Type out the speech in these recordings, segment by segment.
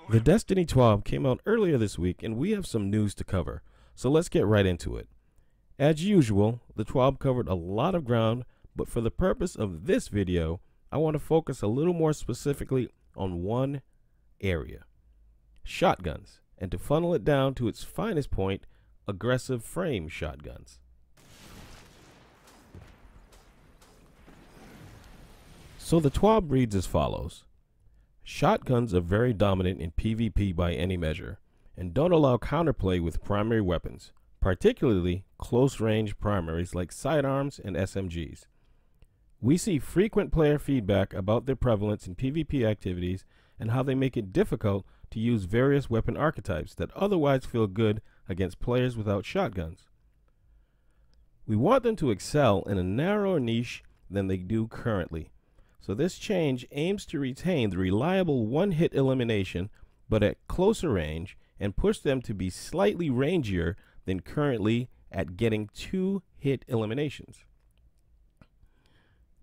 The Destiny TWAB came out earlier this week, and we have some news to cover, so let's get right into it. As usual, the TWAB covered a lot of ground, but for the purpose of this video, I want to focus a little more specifically on one area: shotguns, and to funnel it down to its finest point, aggressive frame shotguns. So the TWAB reads as follows. Shotguns are very dominant in PvP by any measure, and don't allow counterplay with primary weapons, particularly close-range primaries like sidearms and SMGs. We see frequent player feedback about their prevalence in PvP activities and how they make it difficult to use various weapon archetypes that otherwise feel good against players without shotguns. We want them to excel in a narrower niche than they do currently. So this change aims to retain the reliable one-hit elimination, but at closer range, and push them to be slightly rangier than currently at getting two-hit eliminations.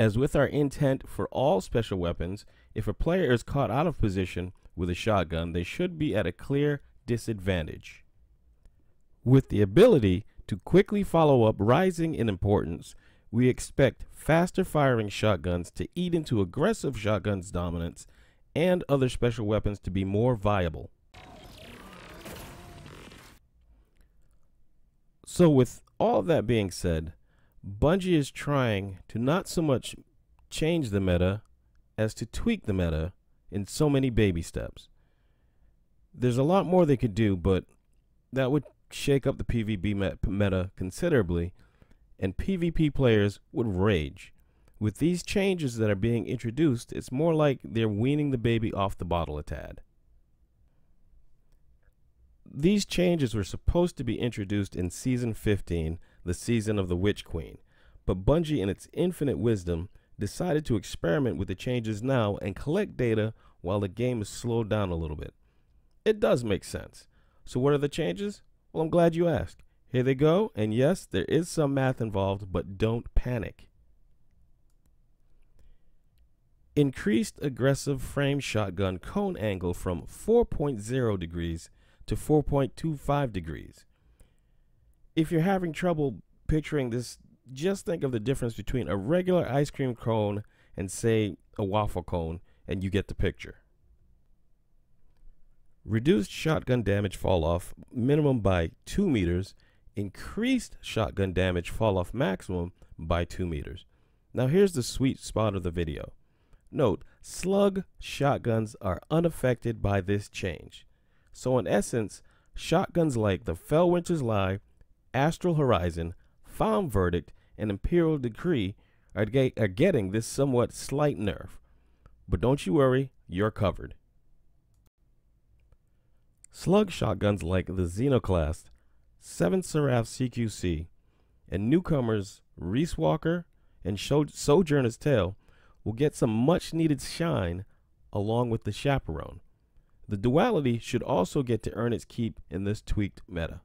As with our intent for all special weapons, if a player is caught out of position with a shotgun, they should be at a clear disadvantage. With the ability to quickly follow up rising in importance, we expect faster firing shotguns to eat into aggressive shotguns' dominance and other special weapons to be more viable. So with all that being said, Bungie is trying to not so much change the meta as to tweak the meta in so many baby steps. There's a lot more they could do, but that would shake up the PvP meta considerably, and PvP players would rage. With these changes that are being introduced, it's more like they're weaning the baby off the bottle a tad. These changes were supposed to be introduced in Season 15, the season of the Witch Queen, but Bungie, in its infinite wisdom, decided to experiment with the changes now and collect data while the game is slowed down a little bit. It does make sense. So what are the changes? Well, I'm glad you asked. Here they go, and yes, there is some math involved, but don't panic. Increased aggressive frame shotgun cone angle from 4.0 degrees to 4.25 degrees. If you're having trouble picturing this, just think of the difference between a regular ice cream cone and, say, a waffle cone, and you get the picture. Reduced shotgun damage fall off minimum by 2 meters, increased shotgun damage fall off maximum by 2 meters. Now here's the sweet spot of the video. Note, slug shotguns are unaffected by this change. So in essence, shotguns like the Felwinters Lie, Astral Horizon, Found Verdict, and Imperial Decree are getting this somewhat slight nerf. But don't you worry, you're covered. Slug shotguns like the Xenoclast, 7 Seraph CQC, and newcomers Riiswalker and Sojourner's Tale will get some much needed shine along with the Chaperone. The Duality should also get to earn its keep in this tweaked meta.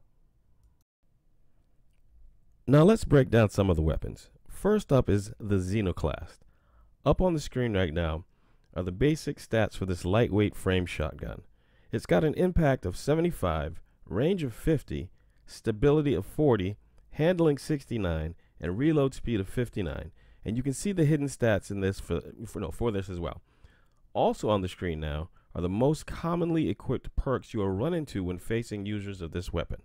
Now let's break down some of the weapons. First up is the Xenoclast. Up on the screen right now are the basic stats for this lightweight frame shotgun. It's got an impact of 75, range of 50, stability of 40, handling 69, and reload speed of 59. And you can see the hidden stats in this for this as well. Also on the screen now are the most commonly equipped perks you will run into when facing users of this weapon.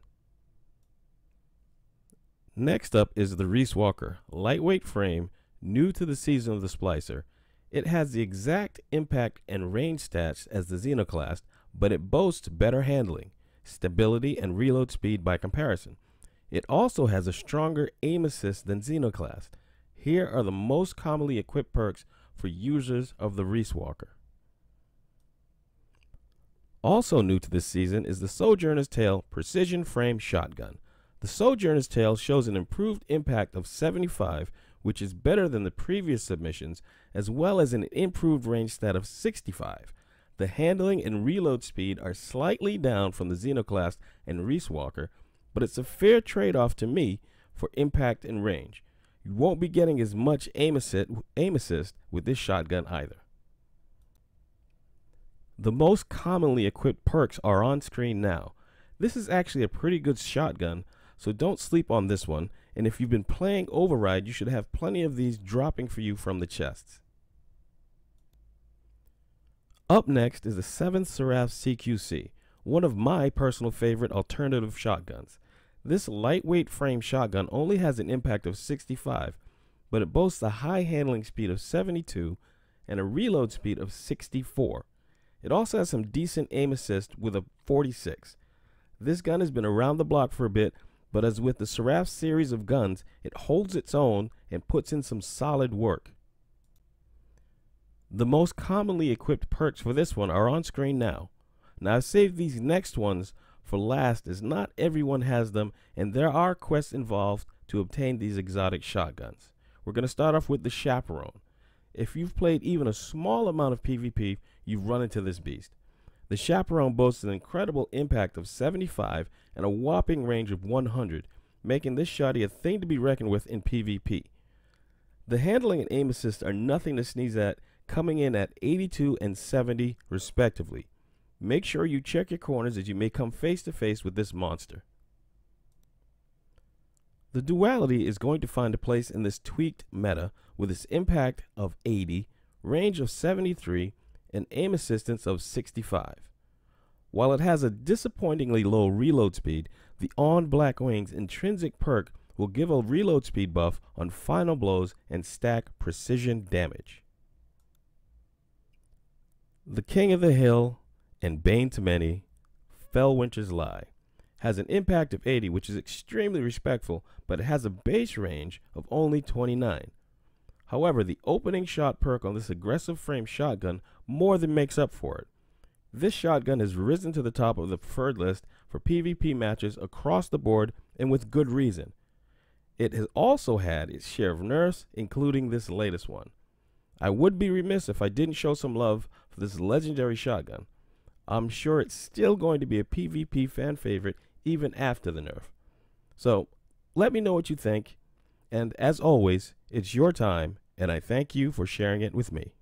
Next up is the Riiswalker, lightweight frame, new to the season of the Splicer. It has the exact impact and range stats as the Xenoclast, but it boasts better handling, stability, and reload speed by comparison. It also has a stronger aim assist than Xenoclast. Here are the most commonly equipped perks for users of the Riiswalker. Also new to this season is the Sojourner's Tale Precision Frame Shotgun. The Sojourner's Tale shows an improved impact of 75, which is better than the previous submissions, as well as an improved range stat of 65. The handling and reload speed are slightly down from the Xenoclast and Riiswalker, but it's a fair trade-off to me for impact and range. You won't be getting as much aim assist with this shotgun either. The most commonly equipped perks are on screen now. This is actually a pretty good shotgun, so don't sleep on this one, and if you've been playing Override, you should have plenty of these dropping for you from the chests. Up next is the 7th Seraph CQC, one of my personal favorite alternative shotguns. This lightweight frame shotgun only has an impact of 65, but it boasts a high handling speed of 72 and a reload speed of 64. It also has some decent aim assist with a 46. This gun has been around the block for a bit, but as with the Seraph series of guns, it holds its own and puts in some solid work. The most commonly equipped perks for this one are on screen now. Now I've saved these next ones for last as not everyone has them and there are quests involved to obtain these exotic shotguns. We're going to start off with the Chaperone. If you've played even a small amount of PvP, you've run into this beast. The Chaperone boasts an incredible impact of 75 and a whopping range of 100, making this shotty a thing to be reckoned with in PvP. The handling and aim assist are nothing to sneeze at, coming in at 82 and 70 respectively. Make sure you check your corners as you may come face to face with this monster. The Duality is going to find a place in this tweaked meta with its impact of 80, range of 73, and aim assistance of 65. While it has a disappointingly low reload speed, the On Black Wings intrinsic perk will give a reload speed buff on final blows and stack precision damage. The King of the Hill and Bane to Many, Felwinters Lie, has an impact of 80, which is extremely respectful, but it has a base range of only 29. However, the opening shot perk on this aggressive frame shotgun more than makes up for it. This shotgun has risen to the top of the preferred list for PvP matches across the board and with good reason. It has also had its share of nerfs, including this latest one. I would be remiss if I didn't show some love for this legendary shotgun. I'm sure it's still going to be a PvP fan favorite even after the nerf. So let me know what you think, and as always, it's your time, and I thank you for sharing it with me.